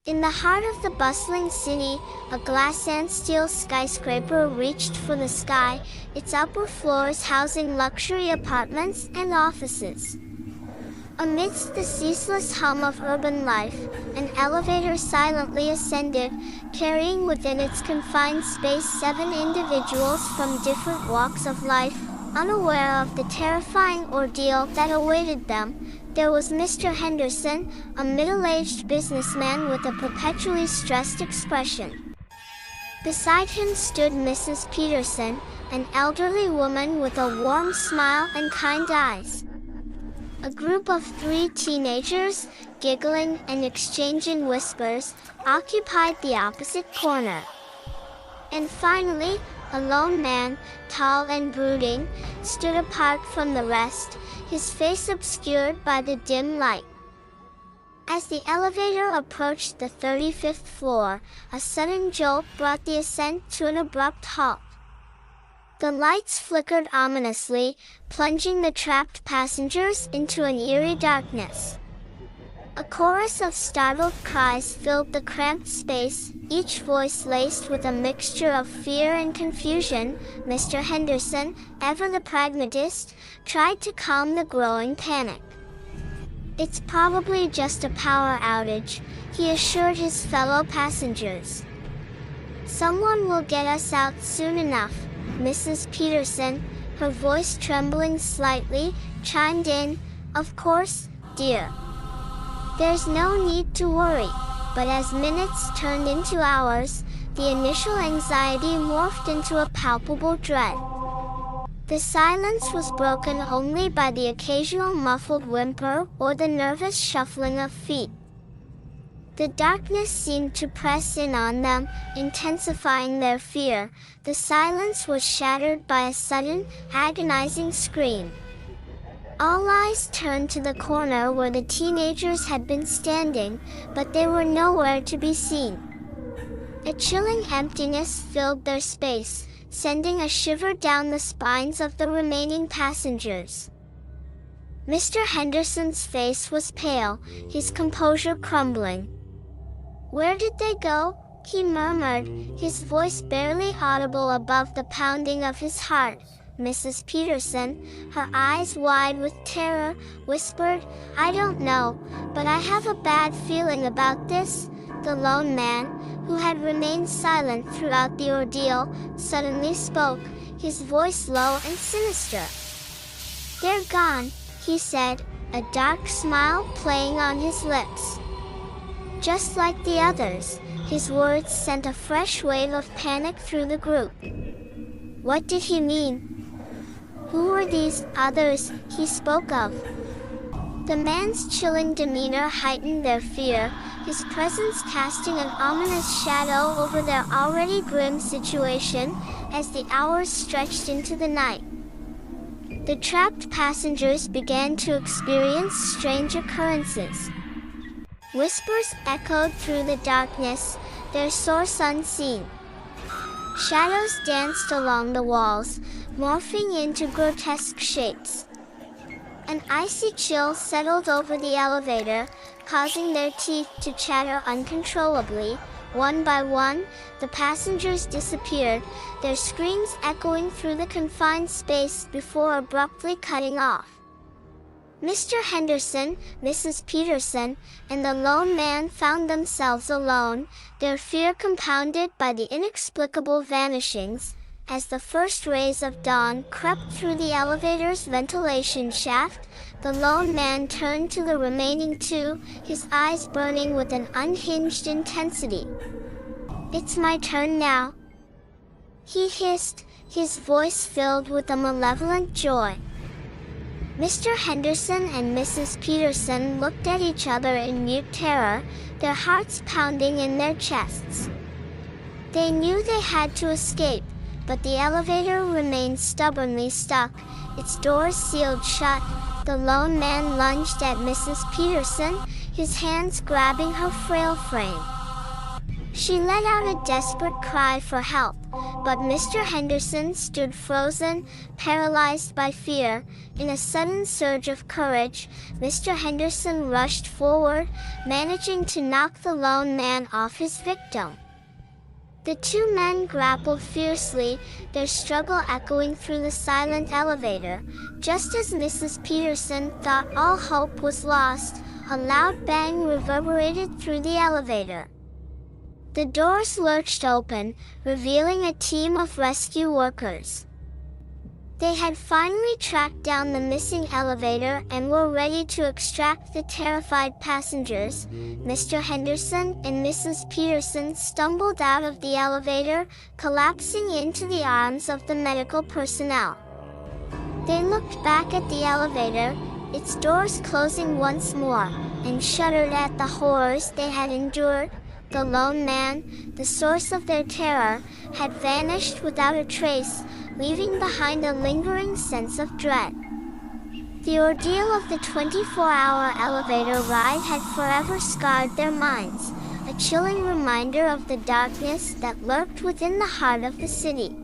In the heart of the bustling city, a glass and steel skyscraper reached for the sky, its upper floors housing luxury apartments and offices. Amidst the ceaseless hum of urban life, an elevator silently ascended, carrying within its confined space 7 individuals from different walks of life, unaware of the terrifying ordeal that awaited them. There was Mr. Henderson, a middle-aged businessman with a perpetually stressed expression. Beside him stood Mrs. Peterson, an elderly woman with a warm smile and kind eyes. A group of 3 teenagers, giggling and exchanging whispers, occupied the opposite corner. And finally, a lone man, tall and brooding, stood apart from the rest, his face obscured by the dim light. As the elevator approached the 35th floor, a sudden jolt brought the ascent to an abrupt halt. The lights flickered ominously, plunging the trapped passengers into an eerie darkness. A chorus of startled cries filled the cramped space, each voice laced with a mixture of fear and confusion. Mr. Henderson, ever the pragmatist, tried to calm the growing panic. "It's probably just a power outage," he assured his fellow passengers. "Someone will get us out soon enough," Mrs. Peterson, her voice trembling slightly, chimed in. "Of course, dear. There's no need to worry." But as minutes turned into hours, the initial anxiety morphed into a palpable dread. The silence was broken only by the occasional muffled whimper or the nervous shuffling of feet. The darkness seemed to press in on them, intensifying their fear. The silence was shattered by a sudden, agonizing scream. All eyes turned to the corner where the teenagers had been standing, but they were nowhere to be seen. A chilling emptiness filled their space, sending a shiver down the spines of the remaining passengers. Mr. Henderson's face was pale, his composure crumbling. "Where did they go?" he murmured, his voice barely audible above the pounding of his heart. Mrs. Peterson, her eyes wide with terror, whispered, "I don't know, but I have a bad feeling about this." The lone man, who had remained silent throughout the ordeal, suddenly spoke, his voice low and sinister. "They're gone," he said, a dark smile playing on his lips. Just like the others, his words sent a fresh wave of panic through the group. What did he mean? Who were these others he spoke of? The man's chilling demeanor heightened their fear, his presence casting an ominous shadow over their already grim situation as the hours stretched into the night. The trapped passengers began to experience strange occurrences. Whispers echoed through the darkness, their source unseen. Shadows danced along the walls, morphing into grotesque shapes. An icy chill settled over the elevator, causing their teeth to chatter uncontrollably. One by one, the passengers disappeared, their screams echoing through the confined space before abruptly cutting off. Mr. Henderson, Mrs. Peterson, and the lone man found themselves alone, their fear compounded by the inexplicable vanishings. As the first rays of dawn crept through the elevator's ventilation shaft, the lone man turned to the remaining 2, his eyes burning with an unhinged intensity. "It's my turn now," he hissed, his voice filled with a malevolent joy. Mr. Henderson and Mrs. Peterson looked at each other in mute terror, their hearts pounding in their chests. They knew they had to escape, but the elevator remained stubbornly stuck, its doors sealed shut. The lone man lunged at Mrs. Peterson, his hands grabbing her frail frame. She let out a desperate cry for help, but Mr. Henderson stood frozen, paralyzed by fear. In a sudden surge of courage, Mr. Henderson rushed forward, managing to knock the lone man off his victim. The two men grappled fiercely, their struggle echoing through the silent elevator. Just as Mrs. Peterson thought all hope was lost, a loud bang reverberated through the elevator. The doors lurched open, revealing a team of rescue workers. They had finally tracked down the missing elevator and were ready to extract the terrified passengers. Mr. Henderson and Mrs. Peterson stumbled out of the elevator, collapsing into the arms of the medical personnel. They looked back at the elevator, its doors closing once more, and shuddered at the horrors they had endured. The lone man, the source of their terror, had vanished without a trace, leaving behind a lingering sense of dread. The ordeal of the 24-hour elevator ride had forever scarred their minds, a chilling reminder of the darkness that lurked within the heart of the city.